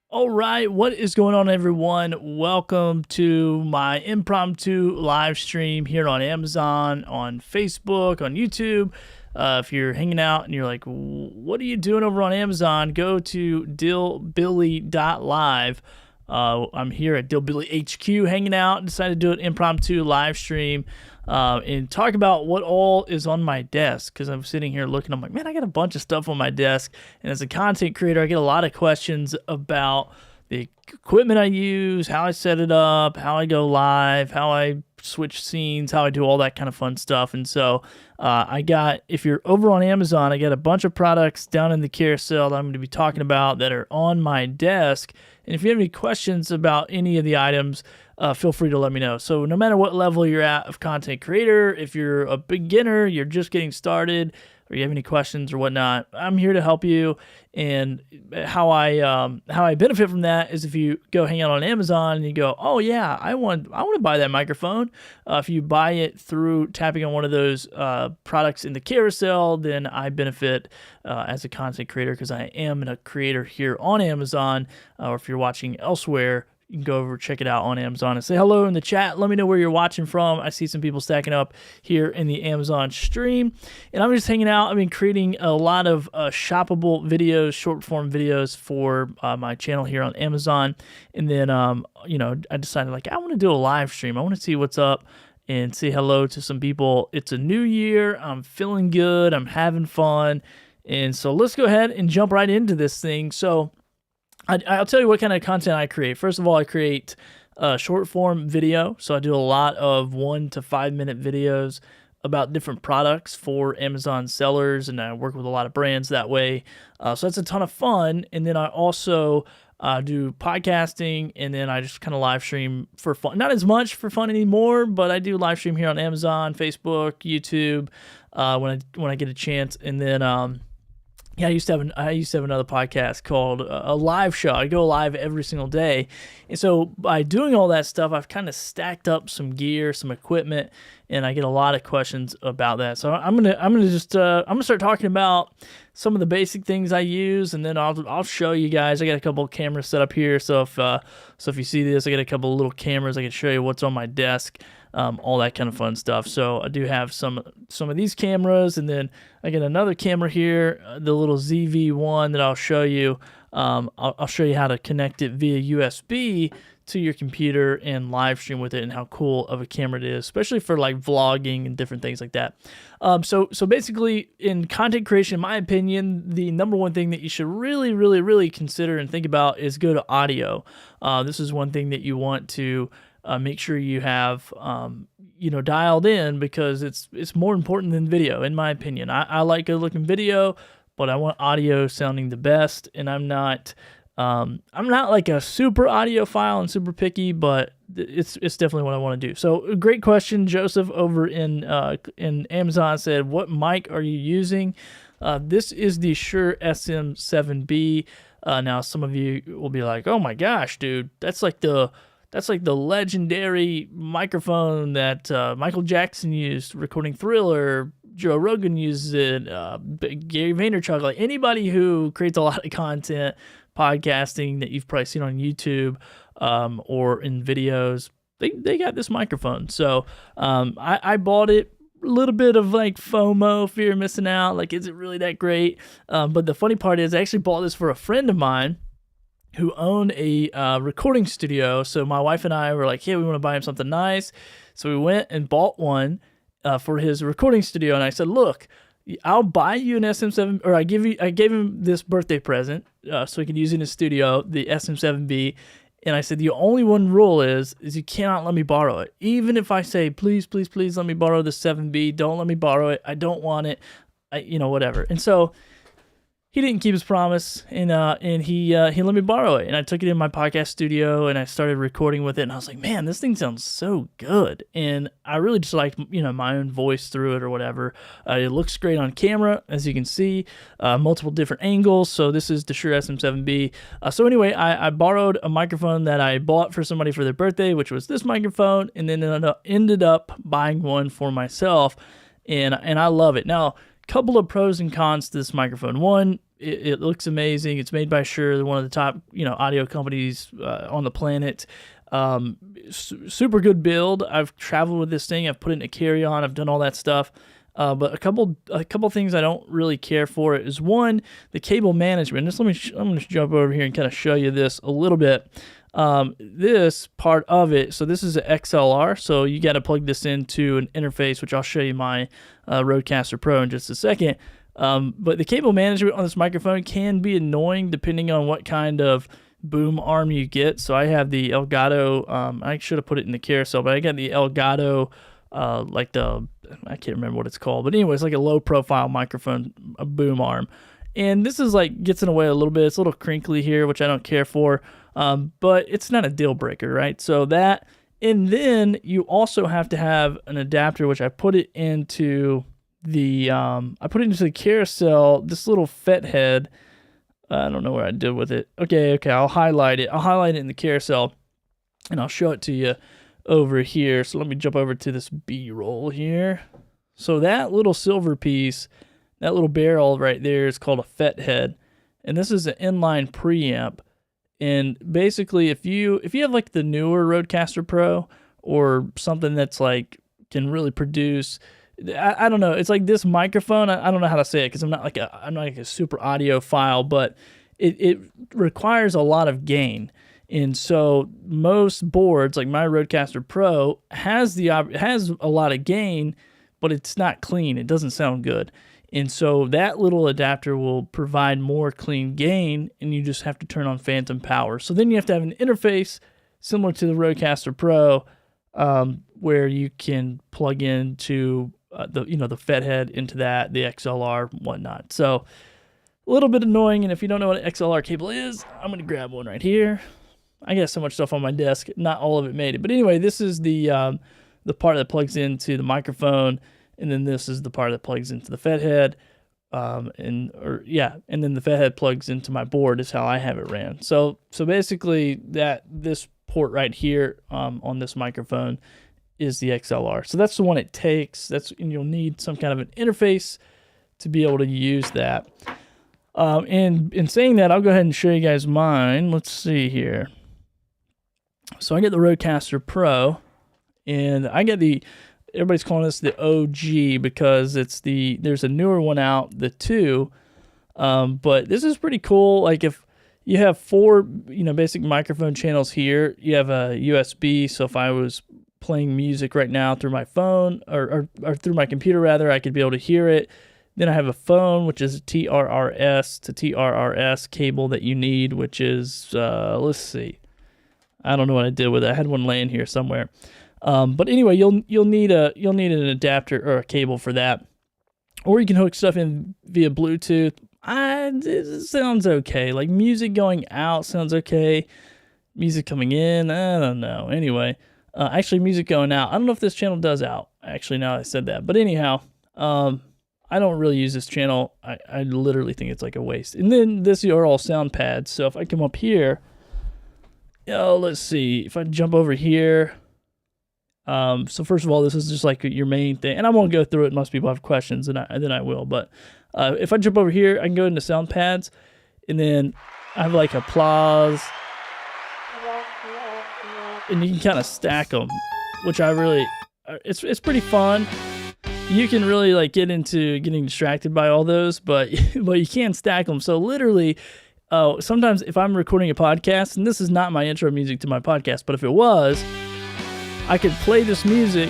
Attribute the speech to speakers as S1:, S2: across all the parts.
S1: All right, what is going on, everyone? Welcome to my impromptu live stream here on Amazon, on Facebook, on YouTube. If you're hanging out and you're like, what are you doing over on Amazon? Go to dillbilly.live. I'm here at Dillbilly HQ hanging out. Decided to do an impromptu live stream and talk about what all is on my desk, because I'm sitting here looking. I'm like, man, I got a bunch of stuff on my desk. And as a content creator, I get a lot of questions about the equipment I use, how I set it up, how I go live, how I switch scenes, how I do all that kind of fun stuff. And so if you're over on Amazon, I got a bunch of products down in the carousel that I'm going to be talking about that are on my desk. And if you have any questions about any of the items, feel free to let me know. So no matter what level you're at of content creator, if you're a beginner, you're just getting started, or you have any questions or whatnot, I'm here to help you. And how I benefit from that is if you go hang out on Amazon and you go, oh yeah, I want to buy that microphone. If you buy it through tapping on one of those products in the carousel, then I benefit as a content creator, because I am a creator here on Amazon. Or if you're watching elsewhere, you can go over, check it out on Amazon, and say hello in the chat. Let me know where you're watching from. I see some people stacking up here in the Amazon stream. And I'm just hanging out. I've been creating a lot of shoppable videos, short form videos for my channel here on Amazon. And then, I decided, like, I want to do a live stream. I want to see what's up and say hello to some people. It's a new year. I'm feeling good. I'm having fun. And so let's go ahead and jump right into this thing. So I'll tell you what kind of content I create. First of all, I create short form video. So I do a lot of 1 to 5 minute videos about different products for Amazon sellers, and I work with a lot of brands that way. So that's a ton of fun. And then I also do podcasting, and then I just kind of live stream for fun. Not as much for fun anymore, but I do live stream here on Amazon, Facebook, YouTube when I get a chance. And then I used to have another podcast called a live show. I go live every single day. And so by doing all that stuff, I've kind of stacked up some gear, some equipment, and I get a lot of questions about that. So I'm going to start talking about some of the basic things I use, and then I'll show you guys. I got a couple of cameras set up here. So if you see this, I got a couple of little cameras. I can show you what's on my desk. All that kind of fun stuff. So I do have some of these cameras, and then I get another camera here, the little ZV-1 that I'll show you. I'll show you how to connect it via USB to your computer and live stream with it, and how cool of a camera it is, especially for like vlogging and different things like that. So basically, in content creation, in my opinion, the number one thing that you should really, really, really consider and think about is go to audio. This is one thing that you want to make sure you have, dialed in, because it's more important than video, in my opinion. I like good looking video, but I want audio sounding the best. And I'm not like a super audiophile and super picky, but it's definitely what I want to do. So a great question. Joseph over in Amazon said, what mic are you using? This is the Shure SM7B. Now some of you will be like, oh my gosh, dude, that's like the legendary microphone that Michael Jackson used recording Thriller. Joe Rogan uses it. Gary Vaynerchuk, like anybody who creates a lot of content, podcasting, that you've probably seen on YouTube or in videos, they got this microphone. So I bought it. A little bit of like FOMO, fear of missing out. Like, is it really that great? But the funny part is, I actually bought this for a friend of mine who owned a recording studio. So my wife and I were like, hey, we want to buy him something nice. So we went and bought one for his recording studio. And I said, look, I'll buy you an SM7, or I gave him this birthday present so he could use it in his studio, the SM7B. And I said, the only one rule is you cannot let me borrow it. Even if I say, please, please, please let me borrow the 7B, don't let me borrow it. I don't want it, whatever. And so he didn't keep his promise, and he let me borrow it, and I took it in my podcast studio, and I started recording with it, and I was like, man, this thing sounds so good, and I really just liked, my own voice through it or whatever. It looks great on camera, as you can see, multiple different angles. So this is the Shure SM7B. So anyway, I borrowed a microphone that I bought for somebody for their birthday, which was this microphone, and then ended up buying one for myself, and I love it. Now, couple of pros and cons to this microphone. One, It looks amazing. It's made by Shure, one of the top, audio companies on the planet. Super good build. I've traveled with this thing. I've put it in a carry-on. I've done all that stuff. But a couple things I don't really care for is, one, the cable management. I'm going to jump over here and kind of show you this a little bit. This part of it, so this is an XLR, so you got to plug this into an interface, which I'll show you my Rodecaster Pro in just a second. But the cable management on this microphone can be annoying depending on what kind of boom arm you get. So I have the Elgato, I should have put it in the carousel, but I got the Elgato, I can't remember what it's called, but anyway, it's like a low profile microphone, a boom arm. And this is gets in the way a little bit. It's a little crinkly here, which I don't care for, but it's not a deal breaker, right? So that, and then you also have to have an adapter, which I put it into the carousel, this little FET head. I don't know what I did with it. Okay, I'll highlight it. I'll highlight it in the carousel, and I'll show it to you over here. So let me jump over to this B-roll here. So that little silver piece, that little barrel right there is called a FET head, and this is an inline preamp. And basically, if you have the newer Rodecaster Pro or something that's can really produce, I don't know, it's this microphone. I don't know how to say it because I'm not a super audiophile, but it requires a lot of gain. And so most boards, like my Rodecaster Pro, has a lot of gain, but it's not clean. It doesn't sound good. And so that little adapter will provide more clean gain, and you just have to turn on phantom power. So then you have to have an interface similar to the Rodecaster Pro, where you can plug into the FET head into that, the XLR, whatnot. So a little bit annoying. And if you don't know what an XLR cable is, I'm going to grab one right here. I got so much stuff on my desk, not all of it made it. But anyway, this is the part that plugs into the microphone, and then this is the part that plugs into the FET head, and then the FET head plugs into my board is how I have it ran. So basically this port right here on this microphone is the XLR. So that's the one it takes. And you'll need some kind of an interface to be able to use that. And in saying that, I'll go ahead and show you guys mine. Let's see here. So I get the Rodecaster Pro, and I get everybody's calling this the OG because there's a newer one out, the 2. But this is pretty cool. If you have 4, basic microphone channels here, you have a USB. So if I was playing music right now through my phone or through my computer rather, I could be able to hear it. Then I have a phone, which is a TRRS to TRRS cable that you need, which is let's see, I don't know what I did with it. I had one laying here somewhere. But anyway, you'll need an adapter or a cable for that, or you can hook stuff in via Bluetooth. It sounds okay. Music going out sounds okay. Music coming in, I don't know. Anyway. Actually, music going out. I don't know if this channel does out, actually, now that I said that. But anyhow, I don't really use this channel. I literally think it's a waste. And then these are all sound pads. So if I come up here, let's see. If I jump over here. So first of all, this is just your main thing. And I won't go through it unless people have questions, and then I will. But if I jump over here, I can go into sound pads. And then I have applause. And you can kind of stack them, which it's pretty fun. You can really get into getting distracted by all those, but you can stack them. So literally, sometimes if I'm recording a podcast, and this is not my intro music to my podcast, but if it was, I could play this music,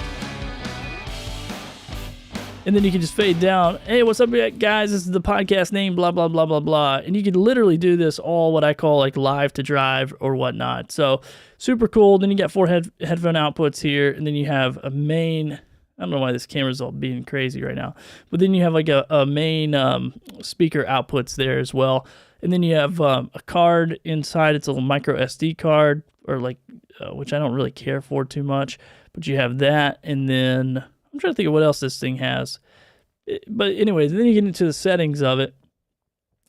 S1: and then you can just fade down. Hey, what's up, guys? This is the podcast name, blah, blah, blah, blah, blah. And you could literally do this all what I call live to drive or whatnot. So super cool. Then you got 4 headphone outputs here, and then you have a main. I don't know why this camera's all being crazy right now, but then you have a main speaker outputs there as well. And then you have a card inside. It's a little micro SD card, or which I don't really care for too much, but you have that. And then I'm trying to think of what else this thing has. But anyways, then you get into the settings of it.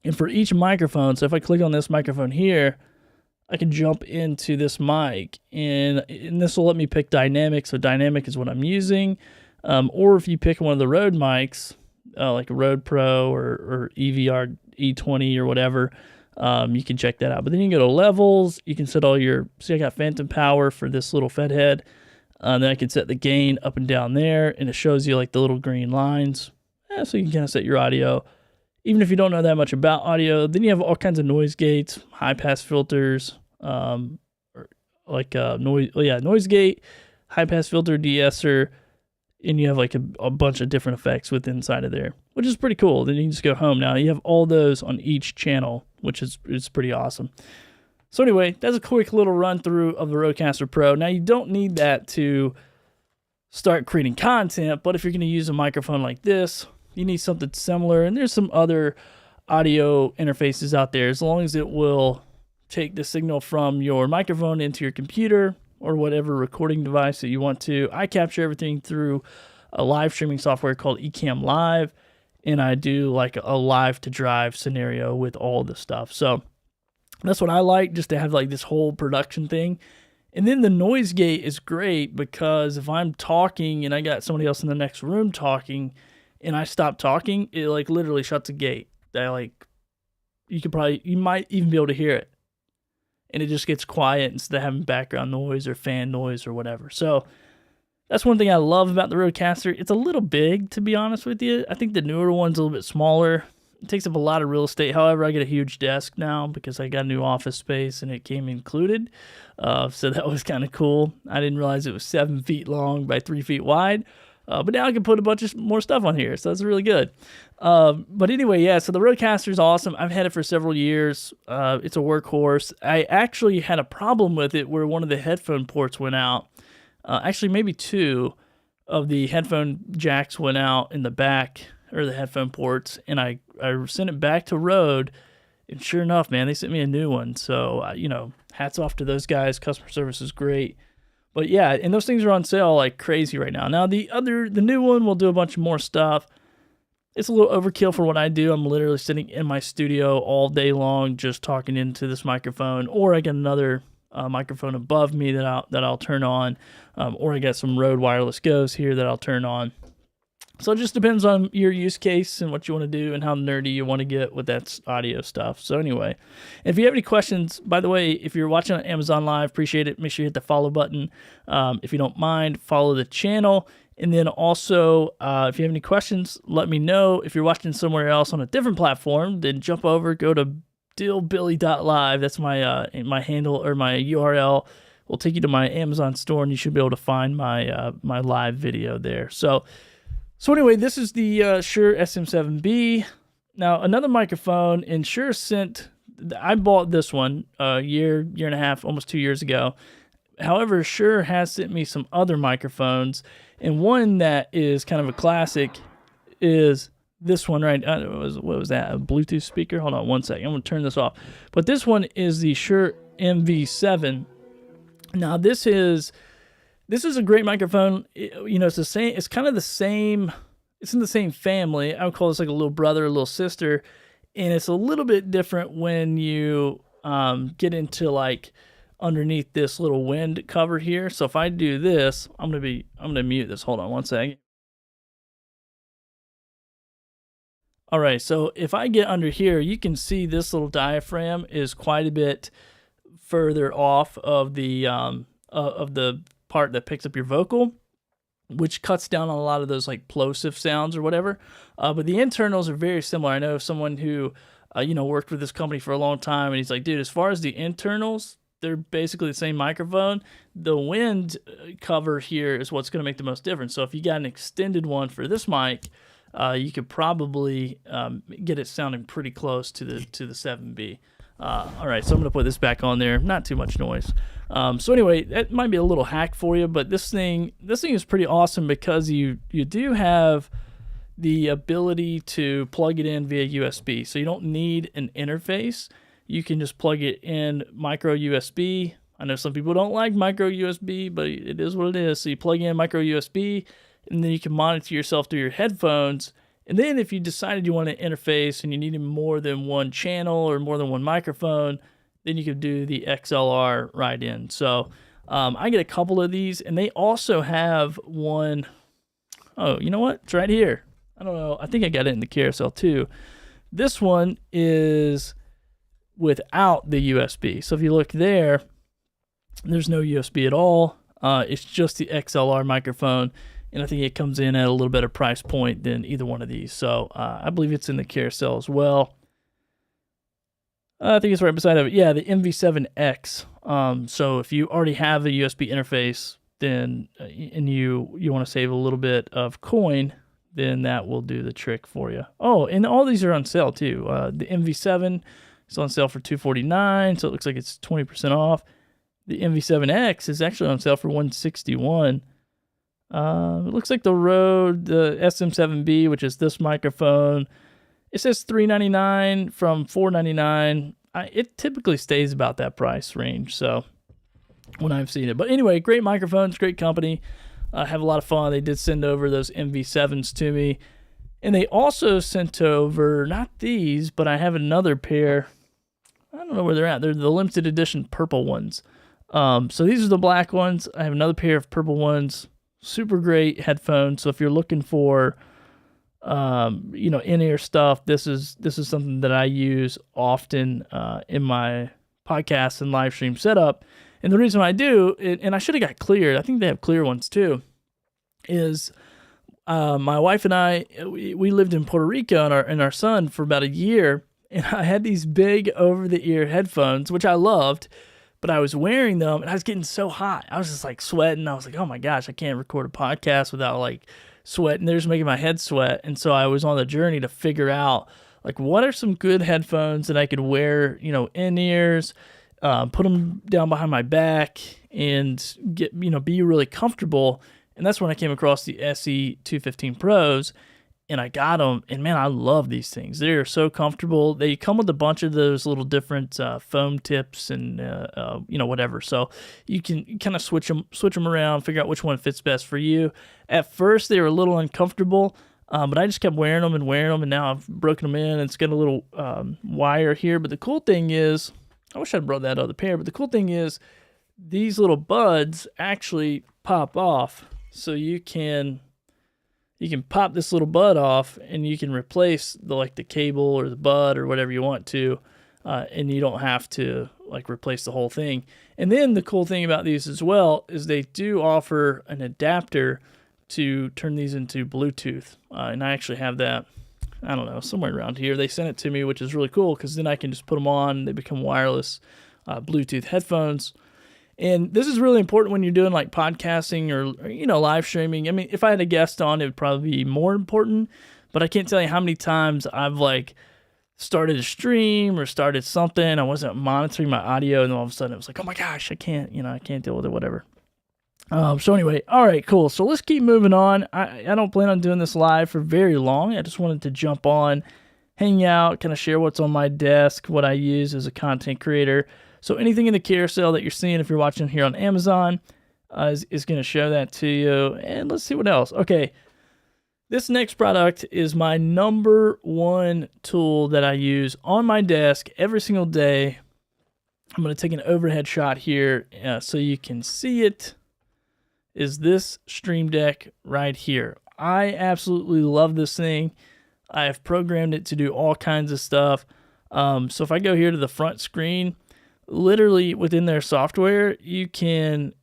S1: And for each microphone, so if I click on this microphone here, I can jump into this mic, and this will let me pick dynamic. So dynamic is what I'm using. Or if you pick one of the Rode mics, like a Rode Pro or E20 or whatever. You can check that out. But then you can go to levels. You can set all your, see, I got phantom power for this little Fed head. Then I can set the gain up and down there, and it shows you like the little green lines. So you can kind of set your audio. Even if you don't know that much about audio, then you have all kinds of noise gates, high pass filters, noise gate, high pass filter, de-esser, and you have like a bunch of different effects within inside of there, which is pretty cool. Then you can just go home. Now you have all those on each channel, which is pretty awesome. So anyway, that's a quick little run through of the Rodecaster Pro. Now you don't need that to start creating content, but if you're going to use a microphone like this, you need something similar. And there's some other audio interfaces out there, as long as it will take the signal from your microphone into your computer or whatever recording device that you want to. I capture everything through a live streaming software called Ecamm Live, and I do like a live to drive scenario with all the stuff. So that's what I like, just to have like this whole production thing. And then the noise gate is great, because if I'm talking and I got somebody else in the next room talking and I stop talking, it like literally shuts a gate. That like, you might even be able to hear it. And it just gets quiet instead of having background noise or fan noise or whatever. So that's one thing I love about the Rodecaster. It's a little big, to be honest with you. I think the newer one's a little bit smaller. It takes up a lot of real estate. However, I get a huge desk now because I got a new office space and it came included. So that was kind of cool. I didn't realize it was 7 feet long by 3 feet wide. But now I can put a bunch of more stuff on here, so that's really good. But anyway, yeah, so the Rodecaster is awesome. I've had it for several years. It's a workhorse. I actually had a problem with it where one of the headphone ports went out. Actually, maybe two of the headphone jacks went out in the back, or the headphone ports, and I sent it back to Rode, and sure enough, man, they sent me a new one. So, hats off to those guys. Customer service is great. But yeah, and those things are on sale like crazy right now. Now the new one will do a bunch more stuff. It's a little overkill for what I do. I'm literally sitting in my studio all day long just talking into this microphone, or I get another microphone above me that I'll turn on, or I got some Rode Wireless Go's here that I'll turn on. So it just depends on your use case and what you want to do and how nerdy you want to get with that audio stuff. So anyway, if you have any questions, by the way, if you're watching on Amazon Live, appreciate it. Make sure you hit the follow button. If you don't mind, follow the channel. And then also, if you have any questions, let me know. If you're watching somewhere else on a different platform, then jump over, go to dealbilly.live. That's my handle, or my URL. Will take you to my Amazon store, and you should be able to find my my live video there. So anyway, this is the Shure SM7B. Now, another microphone, and Shure I bought this one a year and a half, almost 2 years ago. However, Shure has sent me some other microphones, and one that is kind of a classic is this one, right? What was that, a Bluetooth speaker? Hold on one second, I'm going to turn this off. But this one is the Shure MV7. Now, this is a great microphone. It's the same. It's kind of the same. It's in the same family. I would call this like a little brother, a little sister, and it's a little bit different when you get into like underneath this little wind cover here. So if I do this, I'm gonna mute this. Hold on one second. All right. So if I get under here, you can see this little diaphragm is quite a bit further off of the part that picks up your vocal, which cuts down on a lot of those like plosive sounds or whatever. But the internals are very similar. I know someone who, worked with this company for a long time, and he's like, dude, as far as the internals, they're basically the same microphone. The wind cover here is what's going to make the most difference. So if you got an extended one for this mic, you could probably get it sounding pretty close to the 7B. All right, so I'm going to put this back on there. Not too much noise. So anyway, that might be a little hack for you, but this thing is pretty awesome because you do have the ability to plug it in via USB. So you don't need an interface. You can just plug it in micro USB. I know some people don't like micro USB, but it is what it is. So you plug in micro USB, and then you can monitor yourself through your headphones. And then if you decided you want an interface and you needed more than one channel or more than one microphone, then you could do the XLR right in. So I get a couple of these, and they also have one. Oh, you know what? It's right here. I don't know. I think I got it in the carousel too. This one is without the USB. So if you look there, there's no USB at all. It's just the XLR microphone, and I think it comes in at a little better price point than either one of these. So I believe it's in the carousel as well. I think it's right beside it. Yeah, the MV7X. So if you already have a USB interface, then and you want to save a little bit of coin, then that will do the trick for you. Oh, and all these are on sale too. The MV7 is on sale for $249, so it looks like it's 20% off. The MV7X is actually on sale for $161. It looks like the Rode, the SM7B, which is this microphone, it says $399 from $499. It typically stays about that price range, so when I've seen it. But anyway, great microphones, great company. Have a lot of fun. They did send over those MV7s to me. And they also sent over, not these, but I have another pair. I don't know where they're at. They're the limited edition purple ones. So these are the black ones. I have another pair of purple ones. Super great headphones. So if you're looking for in-ear stuff, this is something that I use often in my podcast and live stream setup. And the reason I do, and I should have got cleared, I think they have clear ones too, is my wife and I, we lived in Puerto Rico and our son for about a year, and I had these big over-the-ear headphones, which I loved, but I was wearing them, and I was getting so hot. I was just like sweating. I was like, oh my gosh, I can't record a podcast without like sweating. They're just making my head sweat. And so I was on the journey to figure out like what are some good headphones that I could wear, in ears, put them down behind my back and get, be really comfortable. And that's when I came across the SE215 Pros, and I got them, and man, I love these things. They are so comfortable. They come with a bunch of those little different foam tips and whatever. So you can kind of switch them around, figure out which one fits best for you. At first, they were a little uncomfortable, but I just kept wearing them, and now I've broken them in. And it's got a little wire here. But the cool thing is, I wish I'd brought that other pair. But the cool thing is, these little buds actually pop off, so you can pop this little bud off, and you can replace the cable or the bud or whatever you want to, and you don't have to replace the whole thing. And then the cool thing about these as well is they do offer an adapter to turn these into Bluetooth, and I actually have that, I don't know, somewhere around here. They sent it to me, which is really cool because then I can just put them on. They become wireless Bluetooth headphones. And this is really important when you're doing podcasting or live streaming. I mean, if I had a guest on, it would probably be more important, but I can't tell you how many times I've started a stream or started something. I wasn't monitoring my audio, and then all of a sudden it was like, oh my gosh, I can't deal with it, whatever. So anyway, all right, cool. So let's keep moving on. I don't plan on doing this live for very long. I just wanted to jump on, hang out, kind of share what's on my desk, what I use as a content creator. So anything in the carousel that you're seeing, if you're watching here on Amazon, is going to show that to you. And let's see what else. Okay, this next product is my number one tool that I use on my desk every single day. I'm going to take an overhead shot here so you can see it. Is this Stream Deck right here. I absolutely love this thing. I have programmed it to do all kinds of stuff. So if I go here to the front screen, literally within their software, you can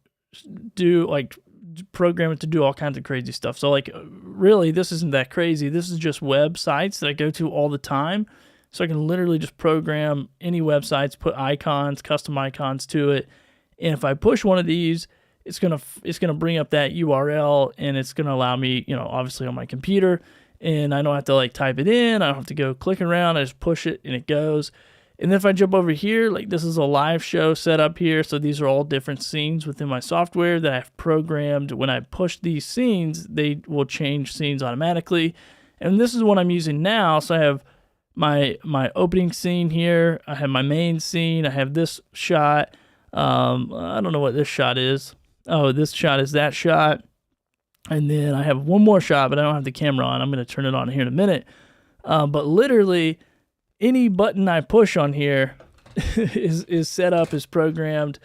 S1: do program it to do all kinds of crazy stuff. So really, this isn't that crazy. This is just websites that I go to all the time. So I can literally just program any websites, put icons, custom icons to it. And if I push one of these, it's gonna bring up that URL, and it's gonna allow me, obviously on my computer, and I don't have to type it in. I don't have to go click around. I just push it and it goes. And then if I jump over here, this is a live show set up here. So these are all different scenes within my software that I've programmed. When I push these scenes, they will change scenes automatically. And this is what I'm using now. So I have my opening scene here. I have my main scene. I have this shot. I don't know what this shot is. Oh, this shot is that shot. And then I have one more shot, but I don't have the camera on. I'm going to turn it on here in a minute. But literally, any button I push on here is set up, is programmed,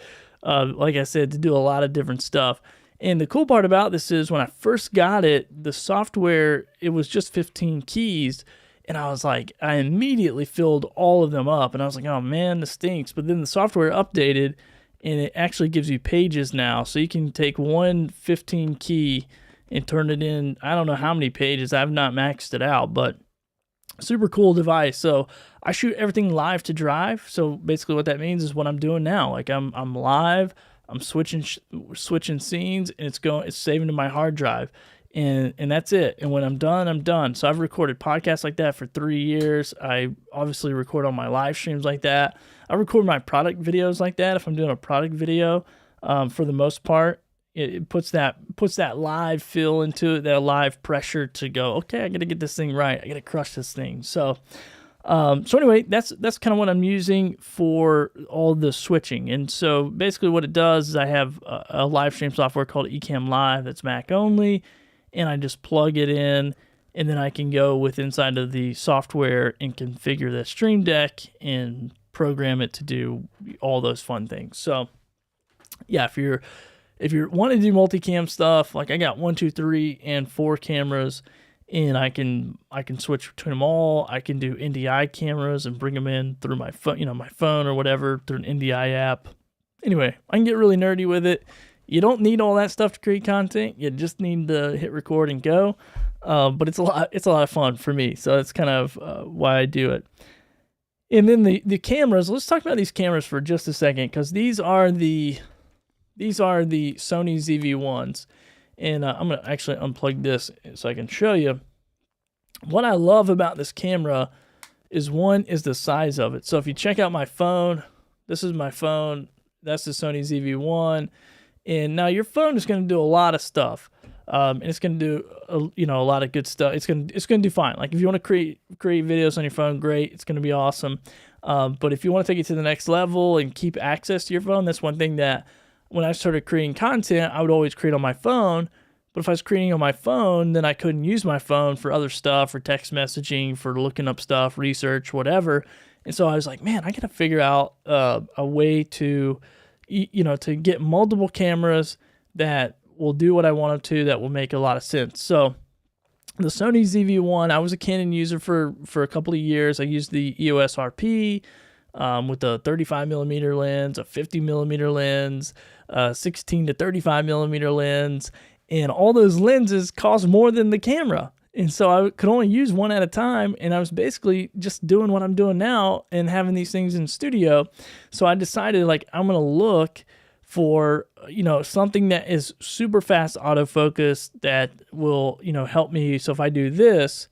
S1: like I said, to do a lot of different stuff. And the cool part about this is when I first got it, the software, it was just 15 keys. And I was like, I immediately filled all of them up, and I was like, oh man, this stinks. But then the software updated, and it actually gives you pages now. So you can take one 15 key and turn it in, I don't know how many pages. I've not maxed it out, but super cool device. So I shoot everything live to drive. So basically what that means is what I'm doing now. Like I'm live, I'm switching scenes, and it's saving to my hard drive. And that's it. And when I'm done, I'm done. So I've recorded podcasts like that for 3 years. I obviously record on my live streams like that. I record my product videos like that. If I'm doing a product video, for the most part, it puts that live feel into it, that live pressure to go, okay, I got to get this thing right. I got to crush this thing. So anyway, that's kind of what I'm using for all the switching. And so basically what it does is I have a live stream software called Ecamm Live that's Mac only, and I just plug it in, and then I can go with inside of the software and configure the Stream Deck and program it to do all those fun things. So yeah, if you're wanting to do multicam stuff, like I got 1, 2, 3, and 4 cameras, and I can switch between them all. I can do NDI cameras and bring them in through my phone, my phone or whatever, through an NDI app. Anyway, I can get really nerdy with it. You don't need all that stuff to create content. You just need to hit record and go. But it's a lot of fun for me. So that's kind of why I do it. And then the cameras. Let's talk about these cameras for just a second, because these are the Sony ZV-1s. And I'm going to actually unplug this so I can show you. What I love about this camera is the size of it. So if you check out my phone, this is my phone. That's the Sony ZV-1. And now your phone is going to do a lot of stuff. And it's going to do a lot of good stuff. It's going to do fine. Like if you want to create videos on your phone, great. It's going to be awesome. But if you want to take it to the next level and keep access to your phone, that's one thing that when I started creating content, I would always create on my phone. But if I was creating on my phone, then I couldn't use my phone for other stuff, for text messaging, for looking up stuff, research, whatever. And so I was like, man, I got to figure out a way to get multiple cameras that will do what I want them to, that will make a lot of sense. So the Sony ZV-1, I was a Canon user for a couple of years. I used the EOS RP with a 35mm lens, a 50mm lens, 16 to 35mm lens, and all those lenses cost more than the camera. And so I could only use one at a time, and I was basically just doing what I'm doing now and having these things in studio. So I decided, like, I'm going to look for, something that is super fast autofocus that will, help me. So if I do this,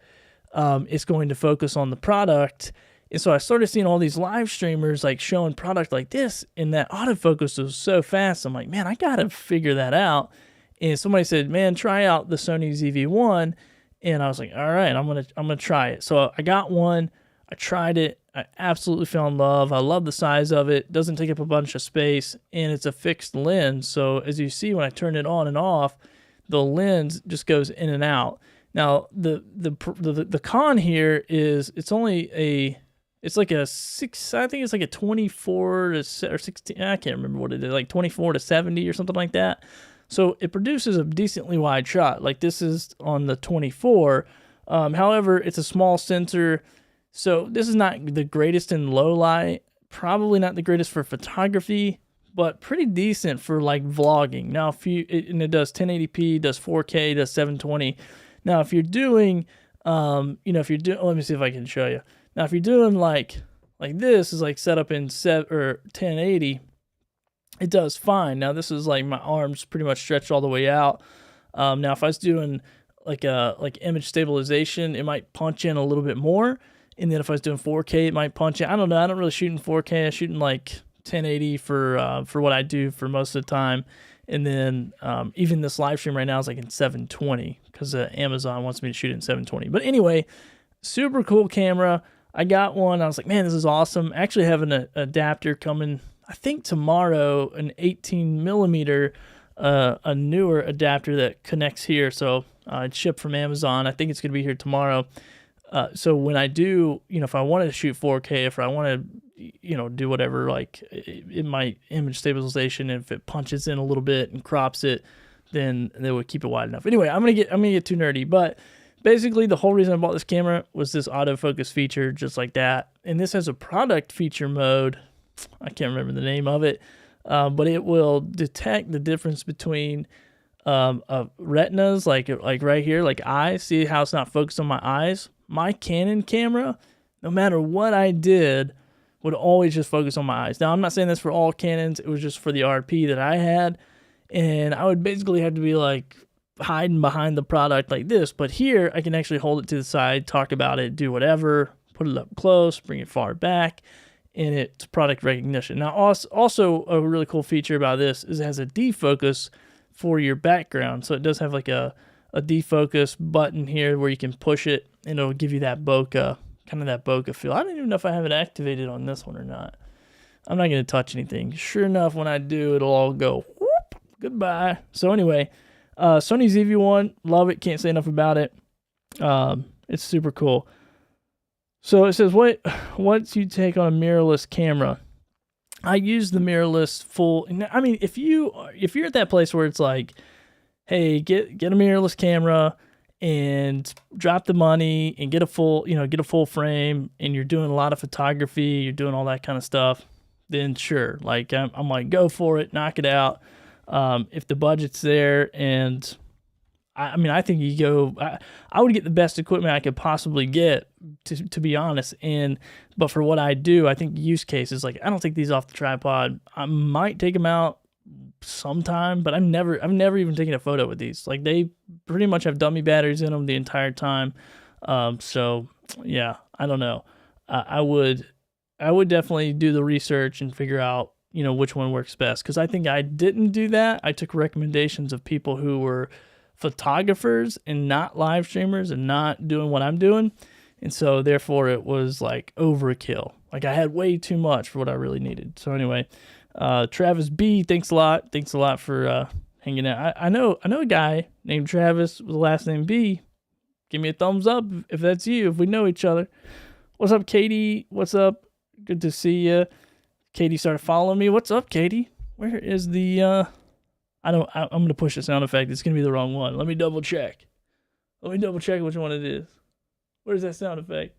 S1: it's going to focus on the product. And so I started seeing all these live streamers like showing product like this, and that autofocus was so fast. I'm like, man, I got to figure that out. And somebody said, man, try out the Sony ZV-1. And I was like, all right, I'm gonna try it. So I got one, I tried it, I absolutely fell in love. I love the size of it. Doesn't take up a bunch of space, and it's a fixed lens. So as you see, when I turn it on and off, the lens just goes in and out. Now the con here is it's like a 24 to 16. I can't remember what it is, like 24 to 70 or something like that. So it produces a decently wide shot. Like this is on the 24. However, it's a small sensor. So this is not the greatest in low light. Probably not the greatest for photography, but pretty decent for like vlogging. Now, it does 1080p, does 4K, does 720. Now, if you're doing, let me see if I can show you. Now, if you're doing like this is like set up in 1080. It does fine. Now this is like my arms pretty much stretched all the way out. Now if I was doing like image stabilization, it might punch in a little bit more. And then if I was doing 4K, it might punch in. I don't know. I don't really shoot in 4K. I shoot in like 1080 for what I do for most of the time. And then even this live stream right now is like in 720 because Amazon wants me to shoot it in 720. But anyway, super cool camera. I got one. I was like, man, this is awesome. I actually have an adapter coming, I think tomorrow, an 18mm, a newer adapter that connects here. So it's shipped from Amazon. I think it's going to be here tomorrow. So when I do, if I wanted to shoot 4K, if I want to, do whatever, like in my image stabilization, if it punches in a little bit and crops it, then they would keep it wide enough. Anyway, I'm gonna get too nerdy, but basically the whole reason I bought this camera was this autofocus feature, just like that. And this has a product feature mode. I can't remember the name of it, but it will detect the difference between retinas, like right here, like eyes. See how it's not focused on my eyes? My Canon camera, no matter what I did, would always just focus on my eyes. Now, I'm not saying this for all Canons. It was just for the RP that I had. And I would basically have to be like hiding behind the product like this. But here, I can actually hold it to the side, talk about it, do whatever, put it up close, bring it far back, and it's product recognition. Now, also a really cool feature about this is it has a defocus for your background. So it does have like a defocus button here where you can push it, and it'll give you that bokeh, kind of that bokeh feel. I don't even know if I have it activated on this one or not. I'm not going to touch anything. Sure enough, when I do, it'll all go whoop, goodbye. So anyway, Sony ZV-1, love it. Can't say enough about it. It's super cool. So it says, what's you take on a mirrorless camera? I use the mirrorless full. I mean, if you're at that place where it's like, hey, get a mirrorless camera and drop the money and get a full frame, and you're doing a lot of photography, you're doing all that kind of stuff, then sure, like I'm like, go for it, knock it out. If the budget's there, and I mean, I think you go, I would get the best equipment I could possibly get, to be honest. But for what I do, I think use cases, like I don't take these off the tripod. I might take them out sometime, but I've never even taken a photo with these. Like they pretty much have dummy batteries in them the entire time. So yeah, I don't know. I would definitely do the research and figure out, which one works best. Cause I think I didn't do that. I took recommendations of people who were photographers and not live streamers and not doing what I'm doing. And so therefore it was like overkill. Like I had way too much for what I really needed. So anyway, Travis B, thanks a lot. Thanks a lot for hanging out. I know a guy named Travis with the last name B. Give me a thumbs up if that's you, if we know each other. What's up, Katie? What's up? Good to see you. Katie started following me. What's up, Katie? Where is the I'm going to push the sound effect. It's going to be the wrong one. Let me double check. Which one it is. Where's that sound effect?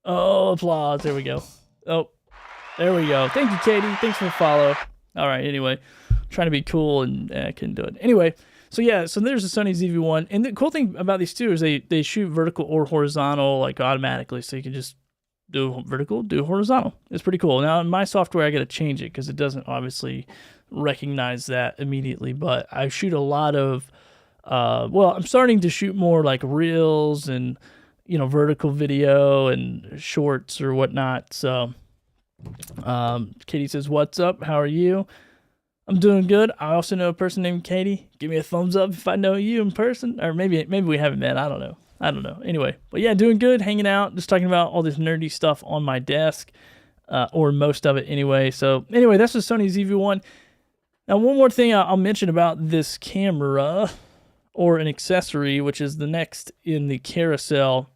S1: Oh, applause. There we go. Oh, there we go. Thank you, Katie. Thanks for the follow. All right, anyway. Trying to be cool and I couldn't do it. Anyway, so yeah, so there's the Sony ZV-1. And the cool thing about these two is they shoot vertical or horizontal like automatically. So you can just do vertical, do horizontal. It's pretty cool. Now in my software, I got to change it because it doesn't obviously recognize that immediately. But I shoot a lot of, I'm starting to shoot more like reels and, vertical video and shorts or whatnot. So Katie says, what's up? How are you? I'm doing good. I also know a person named Katie. Give me a thumbs up if I know you in person, or maybe we haven't met. I don't know. Anyway, but yeah, doing good, hanging out, just talking about all this nerdy stuff on my desk, or most of it anyway. So anyway, that's the Sony ZV-1. Now, one more thing I'll mention about this camera, or an accessory, which is the next in the carousel,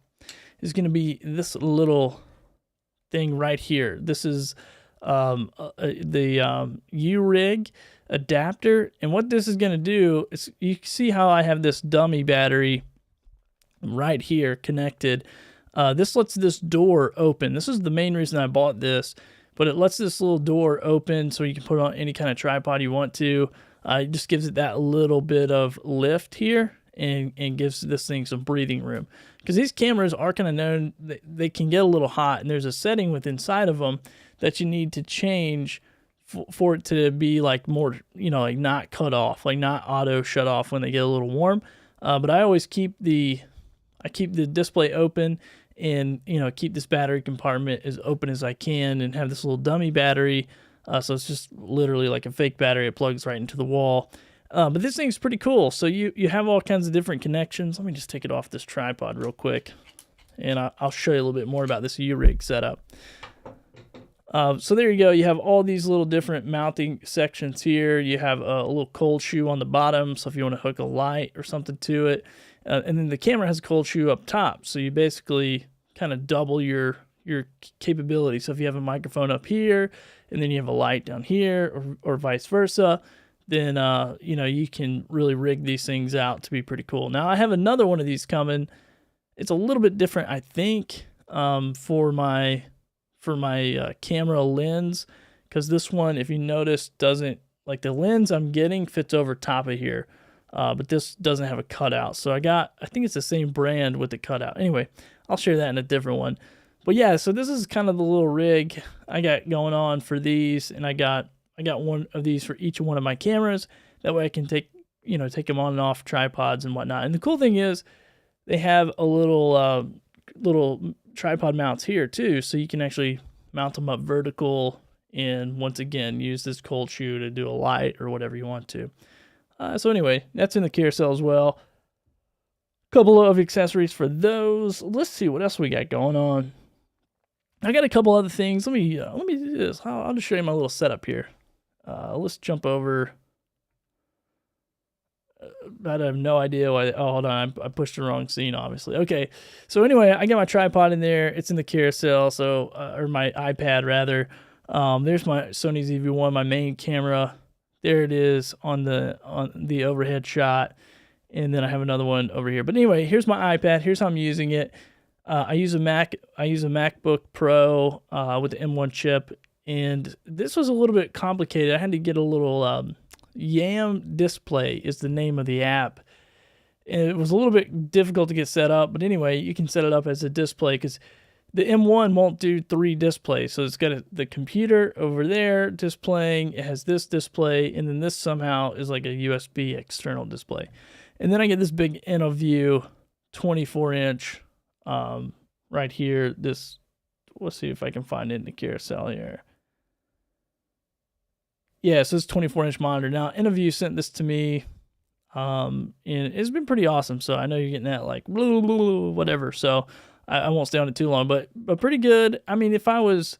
S1: is going to be this little thing right here. This is the U-Rig adapter, and what this is going to do is, you see how I have this dummy battery right here connected. This lets this door open. This is the main reason I bought this, but it lets this little door open so you can put it on any kind of tripod you want to. It just gives it that little bit of lift here and gives this thing some breathing room. Because these cameras are kind of known, they can get a little hot, and there's a setting within inside of them that you need to change for it to be like more, like not cut off, like not auto shut off when they get a little warm. But I always keep the display open and, keep this battery compartment as open as I can and have this little dummy battery. So it's just literally like a fake battery. It plugs right into the wall. But this thing's pretty cool. So you have all kinds of different connections. Let me just take it off this tripod real quick, and I'll show you a little bit more about this U-Rig setup. So there you go. You have all these little different mounting sections here. You have a little cold shoe on the bottom, so if you want to hook a light or something to it. And then the camera has a cold shoe up top, so you basically kind of double your capability. So if you have a microphone up here, and then you have a light down here, or vice versa, then you know, you can really rig these things out to be pretty cool. Now I have another one of these coming. It's a little bit different, I think, for my camera lens, because this one, if you notice, doesn't, like, the lens I'm getting fits over top of here, but this doesn't have a cutout. So I think it's the same brand with the cutout. Anyway, I'll share that in a different one. But yeah, so this is kind of the little rig I got going on for these, and I got one of these for each one of my cameras. That way I can take them on and off tripods and whatnot. And the cool thing is they have a little tripod mounts here too, so you can actually mount them up vertical and once again use this cold shoe to do a light or whatever you want to. So anyway, that's in the carousel as well. Couple of accessories for those. Let's see what else we got going on. I got a couple other things. Let me do this. I'll just show you my little setup here. Let's jump over. I have no idea why. Oh, hold on. I pushed the wrong scene, obviously. Okay. So anyway, I got my tripod in there. It's in the carousel. So, or my iPad rather. There's my Sony ZV-1, my main camera. There it is on the overhead shot. And then I have another one over here. But anyway, here's my iPad. Here's how I'm using it. I use a MacBook Pro with the M1 chip. And this was a little bit complicated. I had to get a little Yam Display is the name of the app. And it was a little bit difficult to get set up, but anyway, you can set it up as a display because the M1 won't do 3 displays. So it's got the computer over there displaying, it has this display, and then this somehow is like a USB external display. And then I get this big InnoView 24-inch right here. This, let's see if I can find it in the carousel here. Yeah, so it's 24-inch monitor. Now, InnoView sent this to me, and it's been pretty awesome. So I know you're getting that like blah, blah, blah, whatever. So I won't stay on it too long, but pretty good. I mean, if I was,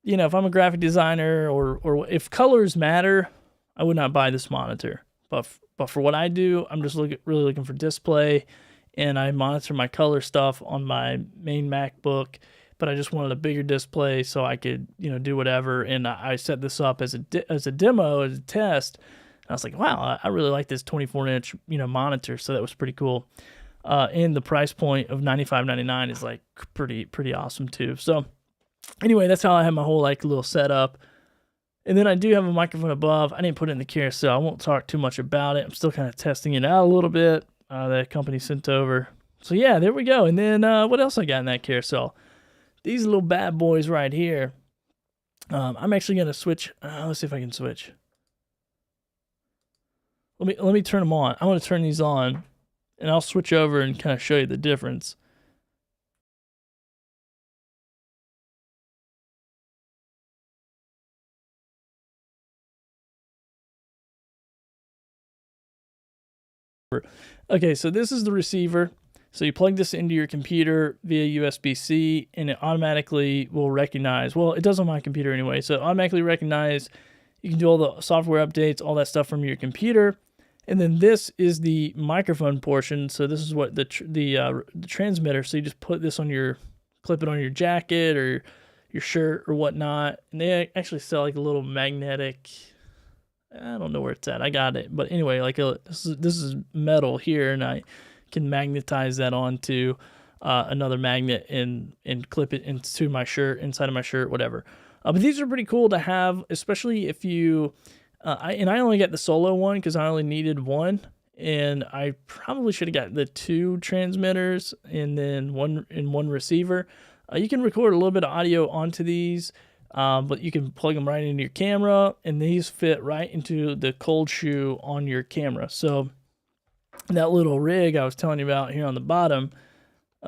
S1: if I'm a graphic designer or if colors matter, I would not buy this monitor. But for what I do, I'm just really looking for display, and I monitor my color stuff on my main MacBook. But I just wanted a bigger display so I could, do whatever. And I set this up as a demo, as a test. And I was like, wow, I really like this 24-inch, monitor. So that was pretty cool. And the price point of $95.99 is like pretty awesome too. So anyway, that's how I have my whole like little setup. And then I do have a microphone above. I didn't put it in the carousel. I won't talk too much about it. I'm still kind of testing it out a little bit. That company sent over. So yeah, there we go. And then what else I got in that carousel? These little bad boys right here. I'm actually gonna switch. Let's see if I can switch. Let me turn them on. I want to turn these on, and I'll switch over and kind of show you the difference. Okay, so this is the receiver. So you plug this into your computer via USB-C, and it automatically will recognize, well, it does on my computer anyway, so it automatically recognize, you can do all the software updates, all that stuff from your computer. And then this is the microphone portion. So this is what the transmitter. So you just put this on clip it on your jacket or your shirt or whatnot. And they actually sell like a little magnetic, I don't know where it's at. I got it. But anyway, like this is metal here, and I can magnetize that onto another magnet and clip it into my shirt, inside of my shirt, whatever. But these are pretty cool to have, especially if you, I only got the solo one because I only needed one, and I probably should have got the 2 transmitters and then one receiver. You can record a little bit of audio onto these, but you can plug them right into your camera, and these fit right into the cold shoe on your camera. So that little rig I was telling you about here on the bottom,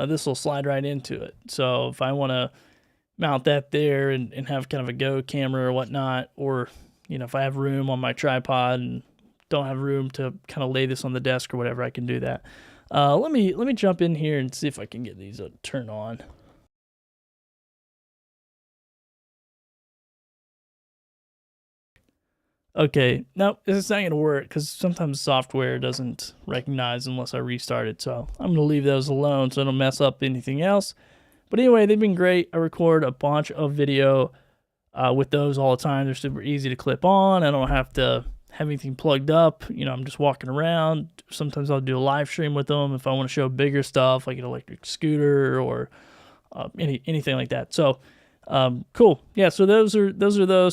S1: this will slide right into it. So if I want to mount that there and have kind of a go camera or whatnot, or if I have room on my tripod and don't have room to kind of lay this on the desk or whatever, I can do that. Let me jump in here and see if I can get these to turn on. Okay, no, this is not going to work because sometimes software doesn't recognize unless I restart it. So I'm going to leave those alone so I don't mess up anything else. But anyway, they've been great. I record a bunch of video with those all the time. They're super easy to clip on. I don't have to have anything plugged up. I'm just walking around. Sometimes I'll do a live stream with them if I want to show bigger stuff like an electric scooter or anything like that. So cool. Yeah, so those.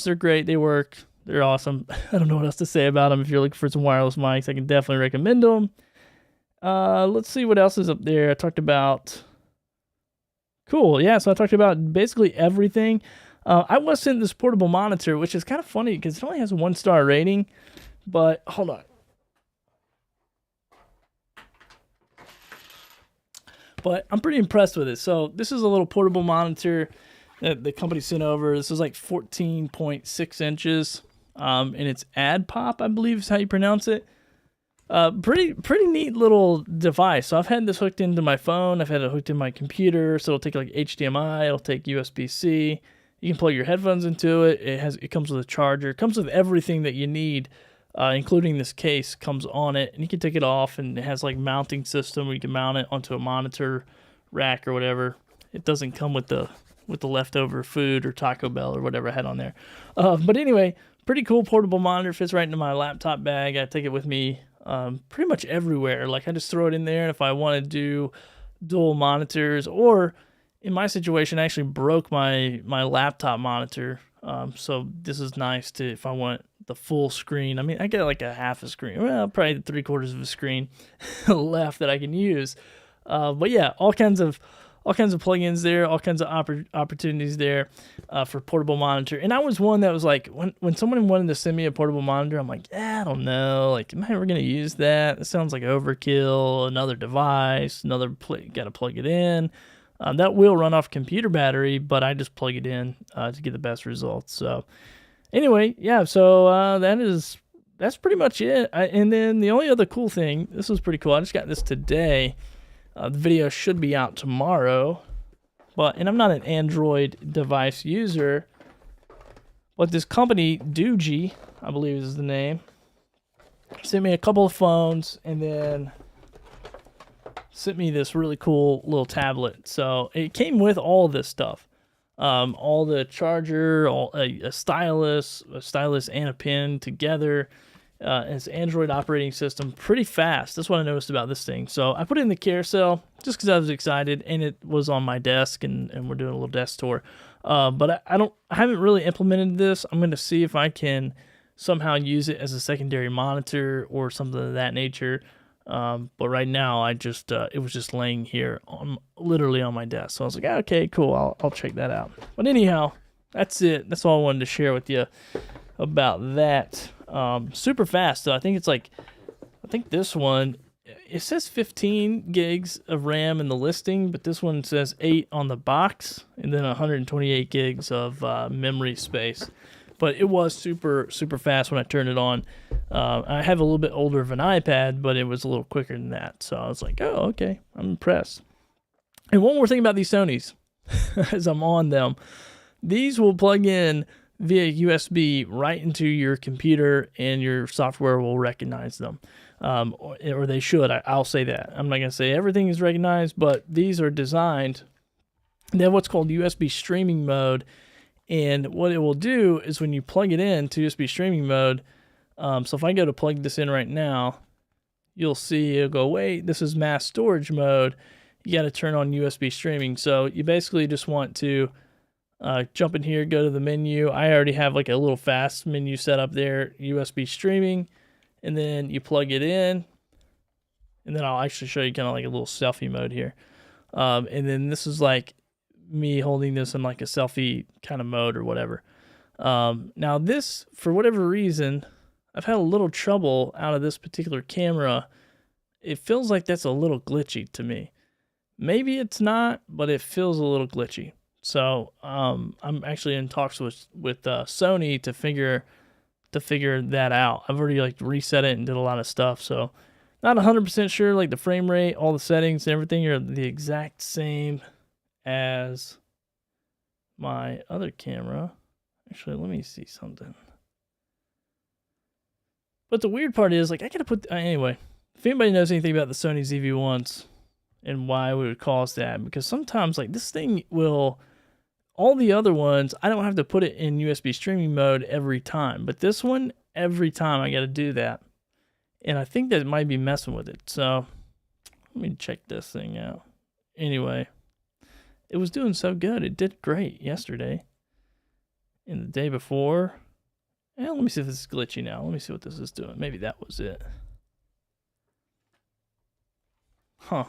S1: They're great. They work. They're awesome. I don't know what else to say about them. If you're looking for some wireless mics, I can definitely recommend them. Let's see what else is up there. I talked about... Cool, yeah, so I talked about basically everything. I was sent this portable monitor, which is kind of funny because it only has a 1-star rating, but hold on. But I'm pretty impressed with it. So this is a little portable monitor that the company sent over. This is like 14.6 inches, and it's AdPop, I believe is how you pronounce it. Pretty neat little device. So I've had this hooked into my phone. I've had it hooked in my computer. So it'll take like HDMI. It'll take USB-C. You can plug your headphones into it. It comes with a charger. It comes with everything that you need, including this case comes on it. And you can take it off, and it has like mounting system where you can mount it onto a monitor rack or whatever. It doesn't come with the leftover food or Taco Bell or whatever I had on there. But anyway, pretty cool portable monitor. Fits right into my laptop bag. I take it with me pretty much everywhere. Like I just throw it in there, and if I want to do dual monitors, or in my situation, I actually broke my laptop monitor. So this is nice to if I want the full screen. I mean, I get like a half a screen, well, probably 3/4 of a screen left that I can use. But yeah, all kinds of plugins there, all kinds of opportunities there for portable monitor. And I was one that was like, when someone wanted to send me a portable monitor, I'm like, I don't know, like, am I ever gonna use that? It sounds like overkill. Another device, got to plug it in. That will run off computer battery, but I just plug it in to get the best results. So anyway, yeah. So that's pretty much it. And then the only other cool thing, this was pretty cool. I just got this today. The video should be out tomorrow, and I'm not an Android device user, but this company, Doogee, I believe is the name, sent me a couple of phones and then sent me this really cool little tablet. So it came with all this stuff, all the charger, a stylus and a pen together. It's Android operating system, pretty fast. That's what I noticed about this thing. So I put it in the carousel just because I was excited, and it was on my desk, and we're doing a little desk tour. But I haven't really implemented this. I'm going to see if I can somehow use it as a secondary monitor or something of that nature. But right now, it was just laying here literally on my desk. So I was like, okay, cool. I'll check that out. But anyhow, that's it. That's all I wanted to share with you about that. Super fast. So I think this one, it says 15 gigs of RAM in the listing, but this one says 8 on the box, and then 128 gigs of memory space. But it was super, super fast when I turned it on. I have a little bit older of an iPad, but it was a little quicker than that. So I was like, oh, okay, I'm impressed. And one more thing about these Sonys, as I'm on them, these will plug in via USB right into your computer, and your software will recognize them. Or they should. I'll say that. I'm not going to say everything is recognized, but these are designed. They have what's called USB streaming mode. And what it will do is when you plug it in to USB streaming mode, so if I go to plug this in right now, you'll see it'll go, wait, this is mass storage mode. You got to turn on USB streaming. So you basically just want to jump in here, go to the menu. I already have like a little fast menu set up there, USB streaming, and then you plug it in, and then I'll actually show you kind of like a little selfie mode here. And then this is like me holding this in like a selfie kind of mode or whatever. Now this, for whatever reason, I've had a little trouble out of this particular camera. It feels like that's a little glitchy to me. Maybe it's not, but it feels a little glitchy. So I'm actually in talks with Sony to figure that out. I've already like reset it and did a lot of stuff. So not 100% sure, like the frame rate, all the settings and everything are the exact same as my other camera. Actually, let me see something. But the weird part is, like, I gotta put anyway. If anybody knows anything about the Sony ZV-1s and why we would cause that, because sometimes like this thing will, all the other ones, I don't have to put it in USB streaming mode every time, but this one, every time I got to do that. And I think that might be messing with it. So let me check this thing out. Anyway, it was doing so good. It did great yesterday and the day before. And let me see if this is glitchy now. Let me see what this is doing. Maybe that was it. Huh.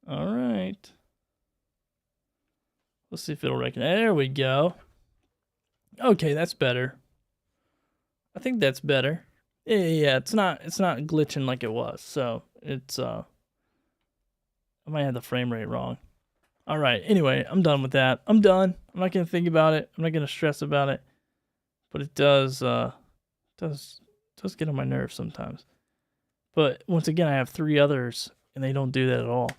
S1: All right. Let's see if it'll recognize. There we go. Okay, that's better. I think that's better. Yeah, it's not glitching like it was. So it's I might have the frame rate wrong. All right. Anyway, I'm done with that. I'm done. I'm not gonna think about it. I'm not gonna stress about it. But it does get on my nerves sometimes. But once again, I have 3 others, and they don't do that at all.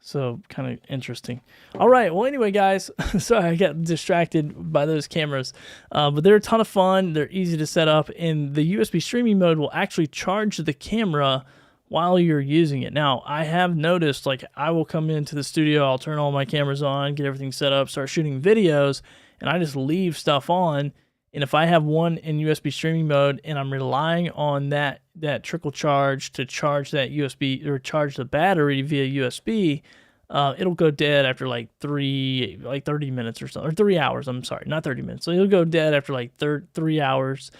S1: So kind of interesting. All right. Well, anyway, guys, sorry I got distracted by those cameras, but they're a ton of fun. They're easy to set up, and the USB streaming mode will actually charge the camera while you're using it. Now, I have noticed, like, I will come into the studio, I'll turn all my cameras on, get everything set up, start shooting videos, and I just leave stuff on. And if I have one in USB streaming mode and I'm relying on that trickle charge to charge that USB or charge the battery via USB, it'll go dead after like 30 minutes or so, or 3 hours. I'm sorry, not 30 minutes. So it'll go dead after like 3 hours.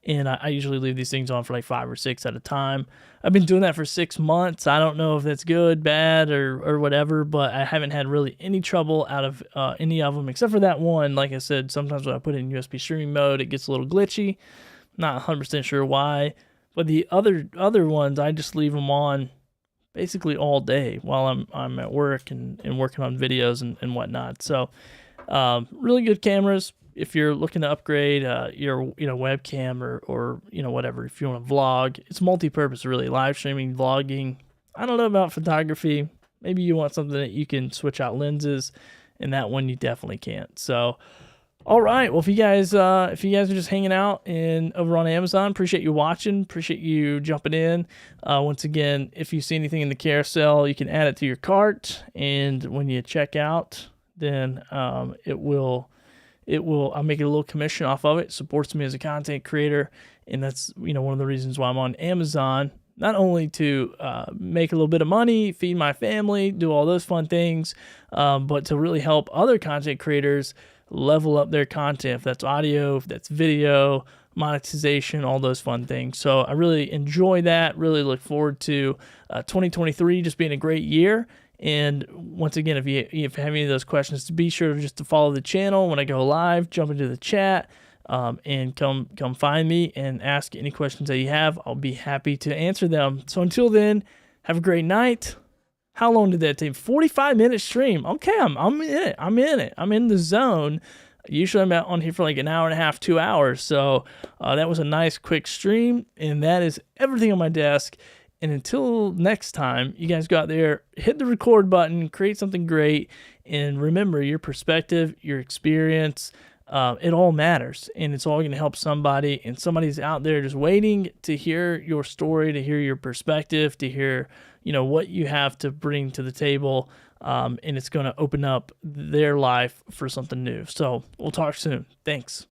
S1: And I usually leave these things on for like 5 or 6 at a time. I've been doing that for 6 months. I don't know if that's good, bad, or whatever, but I haven't had really any trouble out of any of them, except for that one. Like I said, sometimes when I put it in USB streaming mode, it gets a little glitchy. Not 100% sure why. But the other ones, I just leave them on basically all day while I'm at work and working on videos and whatnot. So really good cameras. If you're looking to upgrade your webcam or whatever, if you want to vlog, it's multi-purpose really. Live streaming, vlogging. I don't know about photography. Maybe you want something that you can switch out lenses, and that one you definitely can't. So, all right. Well, if you guys are just hanging out over on Amazon, appreciate you watching. Appreciate you jumping in. Once again, if you see anything in the carousel, you can add it to your cart, and when you check out, then I'll make a little commission off of it. It supports me as a content creator, and that's one of the reasons why I'm on Amazon. Not only to make a little bit of money, feed my family, do all those fun things, but to really help other content creators level up their content. If that's audio, if that's video, monetization, all those fun things. So I really enjoy that. Really look forward to 2023 just being a great year. And once again, if you have any of those questions, be sure just to follow the channel when I go live, jump into the chat, and come find me and ask any questions that you have. I'll be happy to answer them. So until then, have a great night. How long did that take? 45-minute stream. Okay, I'm in it. I'm in the zone. Usually I'm on here for like an hour and a half, 2 hours. So that was a nice quick stream, and that is everything on my desk. And until next time, you guys go out there, hit the record button, create something great, and remember your perspective, your experience, it all matters, and it's all going to help somebody, and somebody's out there just waiting to hear your story, to hear your perspective, to hear what you have to bring to the table, and it's going to open up their life for something new. So we'll talk soon. Thanks.